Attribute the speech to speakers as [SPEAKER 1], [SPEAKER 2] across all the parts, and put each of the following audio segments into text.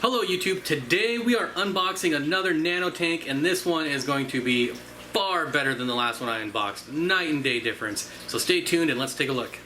[SPEAKER 1] Hello YouTube, today we are unboxing another nano tank, and this one is going to be far better than the last one I unboxed. Night and day difference. So stay tuned and let's take a look.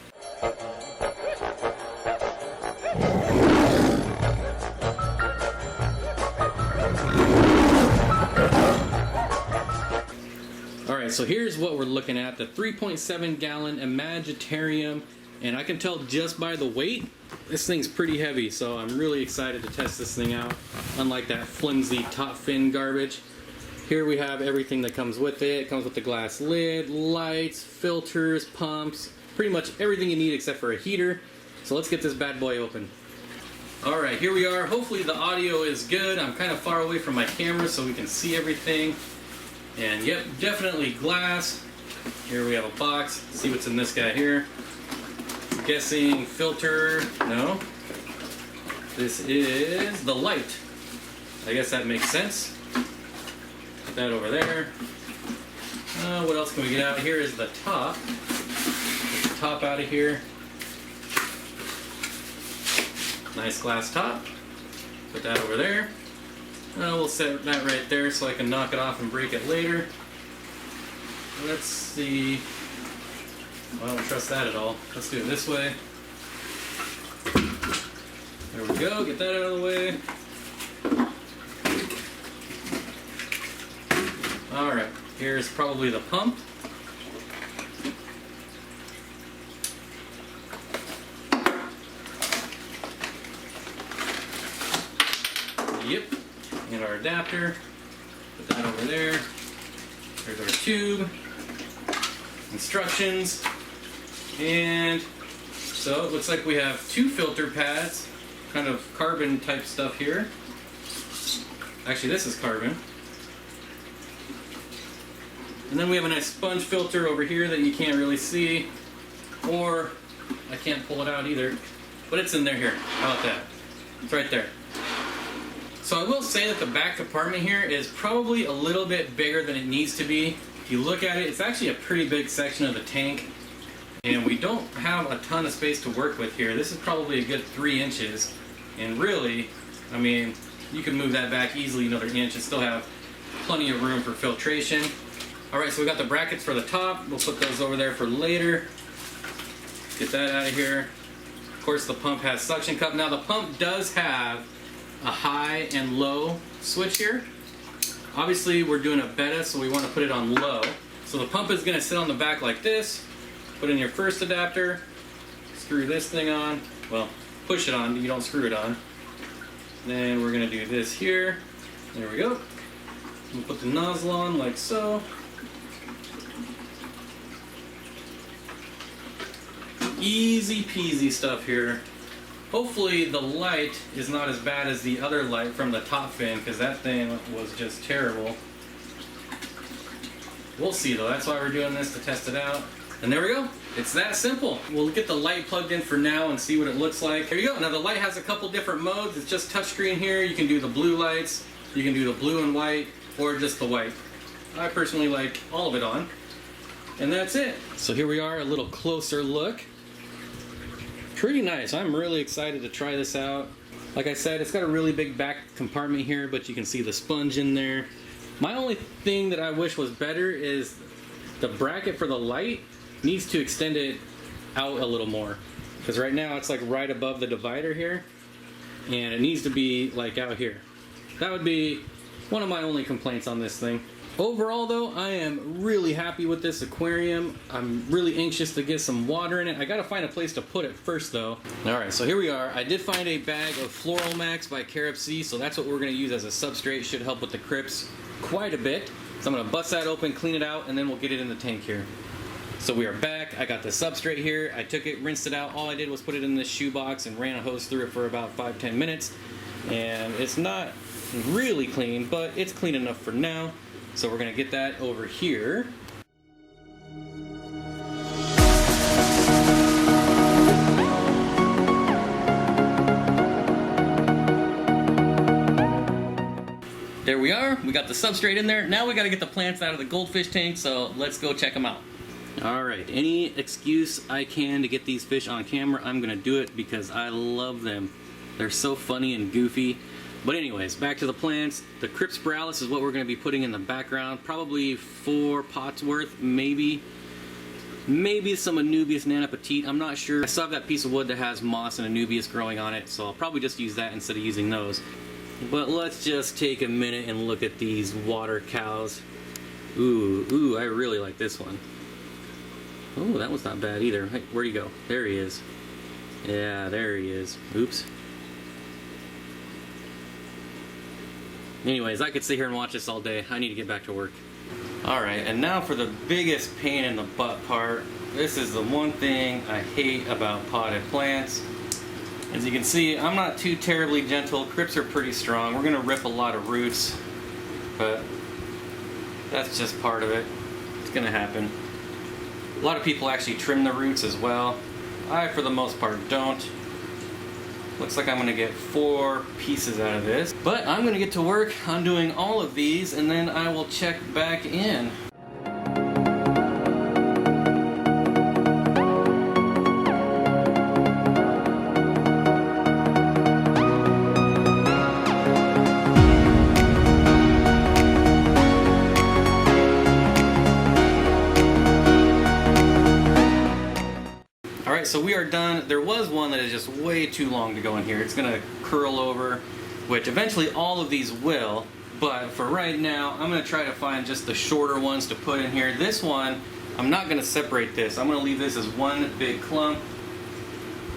[SPEAKER 1] Alright, so here's what we're looking at. The 3.7 gallon Imagitarium, and I can tell just by the weight, this thing's pretty heavy, so I'm really excited to test this thing out. Unlike that flimsy top fin garbage. Here we have everything that comes with it. It comes with the glass lid, lights, filters, pumps, pretty much everything you need except for a heater. So let's get this bad boy open. Alright, here we are. Hopefully the audio is good. I'm kind of far away from my camera so we can see everything. And yep, definitely glass. Here we have a box. See what's in this guy here. I'm guessing filter. No. This is the light. I guess that makes sense. Put that over there. What else can we get out? Here is the top. Get the top out of here. Nice glass top. Put that over there. We'll set that right there so I can knock it off and break it later. Let's see. Well, I don't trust that at all. Let's do it this way. There we go. Get that out of the way. Alright, here's probably the pump. Yep. And our adapter, put that over there. There's our tube, instructions, and so it looks like we have two filter pads, kind of carbon type stuff here. Actually, this is carbon. And then we have a nice sponge filter over here that you can't really see, or I can't pull it out either, but it's in there here. How about that? It's right there. So I will say that the back compartment here is probably a little bit bigger than it needs to be. If you look at it, it's actually a pretty big section of the tank, and we don't have a ton of space to work with here. This is probably a good 3 inches, and really, I mean, you can move that back easily another inch and still have plenty of room for filtration. Alright, so we got the brackets for the top. We'll put those over there for later. Get that out of here. Of course, the pump has suction cup. Now, the pump does have a high and low switch here. Obviously we're doing a Betta, so we want to put it on low. So the pump is going to sit on the back like this. Put in your first adapter, screw this thing on, well, push it on, you don't screw it on. Then we're going to do this here. There we go. We'll put the nozzle on like so. Easy peasy stuff here. Hopefully the light is not as bad as the other light from the top fin, because that thing was just terrible. We'll see though, that's why we're doing this, to test it out. And there we go, it's that simple. We'll get the light plugged in for now and see what it looks like. There you go, now the light has a couple different modes. It's just touchscreen here. You can do the blue lights, you can do the blue and white, or just the white. I personally like all of it on. And that's it. So here we are, a little closer look. Pretty nice. I'm really excited to try this out. Like I said, it's got a really big back compartment here, but you can see the sponge in there. My only thing that I wish was better is the bracket for the light needs to extend it out a little more. Because right now it's like right above the divider here, and it needs to be like out here. That would be one of my only complaints on this thing. Overall though, I am really happy with this aquarium. I'm really anxious to get some water in it. I gotta find a place to put it first though. Alright, so here we are. I did find a bag of Floral Max by Carib-C, so that's what we're gonna use as a substrate. Should help with the crypts quite a bit. So I'm gonna bust that open, clean it out, and then we'll get it in the tank here. So we are back. I got the substrate here. I took it, rinsed it out. All I did was put it in this shoebox and ran a hose through it for about 5-10 minutes. And it's not really clean, but it's clean enough for now. So we're going to get that over here. There we are. We got the substrate in there. Now we got to get the plants out of the goldfish tank, so let's go check them out. Alright, any excuse I can to get these fish on camera, I'm going to do it because I love them. They're so funny and goofy. But anyways, back to the plants. The Crypspiralis is what we're going to be putting in the background. Probably 4 pots worth, maybe some Anubias Nanopetit. I'm not sure. I still have that piece of wood that has moss and Anubias growing on it, so I'll probably just use that instead of using those. But let's just take a minute and look at these water cows. Ooh, I really like this one. Oh, that one's not bad either. Hey, where'd he go? There he is. Yeah, there he is. Oops. Anyways, I could sit here and watch this all day. I need to get back to work. Alright, and now for the biggest pain in the butt part. This is the one thing I hate about potted plants. As you can see, I'm not too terribly gentle. Crypts are pretty strong. We're going to rip a lot of roots, but that's just part of it. It's going to happen. A lot of people actually trim the roots as well. I, for the most part, don't. Looks like I'm going to get 4 pieces out of this. But I'm going to get to work on doing all of these, and then I will check back in. So we are done. There was one that is just way too long to go in here. It's gonna curl over, which eventually all of these will, but for right now, I'm gonna try to find just the shorter ones to put in here. This one, I'm not gonna separate this. I'm gonna leave this as one big clump.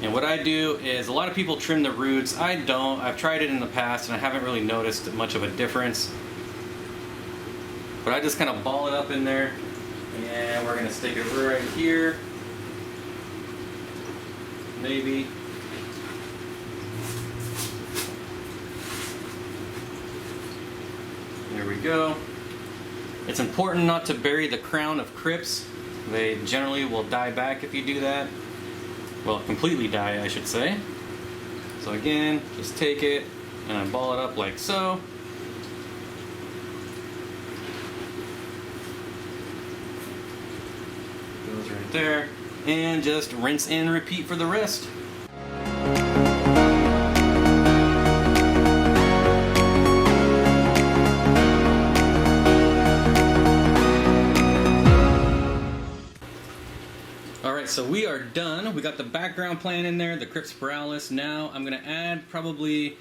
[SPEAKER 1] And what I do is, a lot of people trim the roots. I don't. I've tried it in the past and I haven't really noticed much of a difference. But I just kind of ball it up in there, and we're gonna stick it right here. Maybe. There we go. It's important not to bury the crown of crypts. They generally will die back if you do that. Well, completely die, I should say. So again, just take it and I ball it up like so. Goes right there. And just rinse and repeat for the rest. Alright, so we are done. We got the background plant in there, the Crypspiralis. Now I'm going to add probably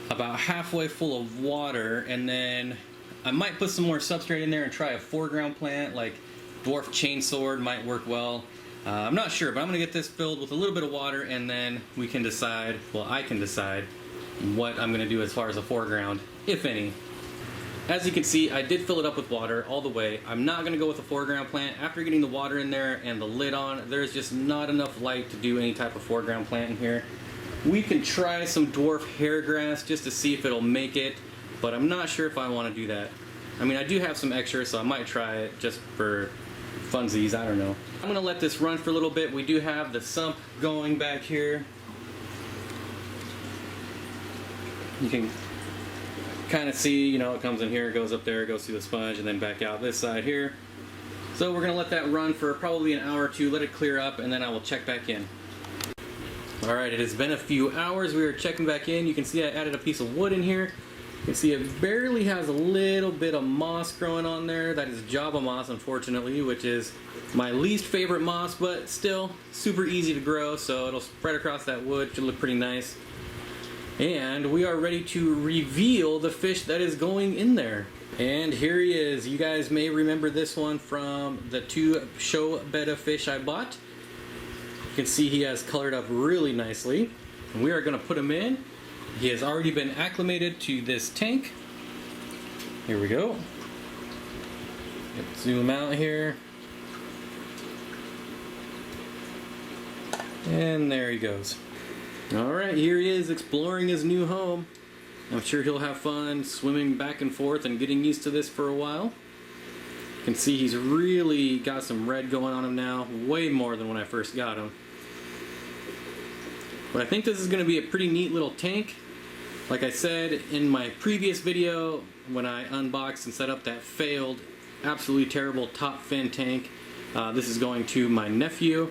[SPEAKER 1] about halfway full of water, and then I might put some more substrate in there and try a foreground plant, like dwarf chainsword might work well. I'm not sure, but I'm going to get this filled with a little bit of water, and then we can decide, well, I can decide what I'm going to do as far as a foreground, if any. As you can see, I did fill it up with water all the way. I'm not going to go with a foreground plant. After getting the water in there and the lid on, there's just not enough light to do any type of foreground plant in here. We can try some dwarf hairgrass just to see if it'll make it, but I'm not sure if I want to do that. I mean, I do have some extra, so I might try it just for funsies, I don't know. I'm going to let this run for a little bit. We do have the sump going back here. You can kind of see, you know, it comes in here, goes up there, goes through the sponge, and then back out this side here. So we're going to let that run for probably an hour or two, let it clear up, and then I will check back in. Alright, it has been a few hours. We are checking back in. You can see I added a piece of wood in here. You can see it barely has a little bit of moss growing on there. That is Java moss, unfortunately, which is my least favorite moss, but still super easy to grow, so it'll spread across that wood. Should look pretty nice. And we are ready to reveal the fish that is going in there. And here he is. You guys may remember this one from the 2 show Betta fish I bought. You can see he has colored up really nicely. And we are going to put him in. He has already been acclimated to this tank. Here we go. Zoom out here. And there he goes. Alright, here he is exploring his new home. I'm sure he'll have fun swimming back and forth and getting used to this for a while. You can see he's really got some red going on him now, way more than when I first got him. But I think this is going to be a pretty neat little tank. Like I said in my previous video, when I unboxed and set up that failed, absolutely terrible top fin tank, this is going to my nephew.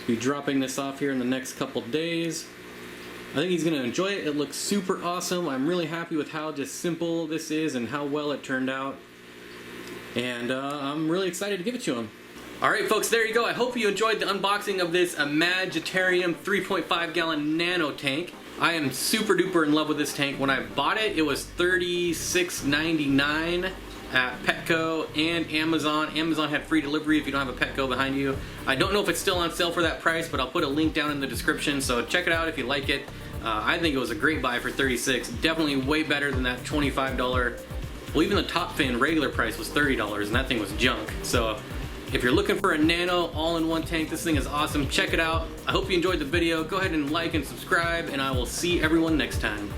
[SPEAKER 1] Be dropping this off here in the next couple days. I think he's going to enjoy it. It looks super awesome. I'm really happy with how just simple this is and how well it turned out. And I'm really excited to give it to him. Alright folks, there you go. I hope you enjoyed the unboxing of this Imagitarium 3.5 gallon nano tank. I am super duper in love with this tank. When I bought it, it was $36.99 at Petco and Amazon. Amazon had free delivery if you don't have a Petco behind you. I don't know if it's still on sale for that price, but I'll put a link down in the description, so check it out if you like it. I think it was a great buy for $36. Definitely way better than that $25. Well, even the top fin regular price was $30, and that thing was junk. So if you're looking for a nano all-in-one tank, this thing is awesome. Check it out. I hope you enjoyed the video. Go ahead and like and subscribe, and I will see everyone next time.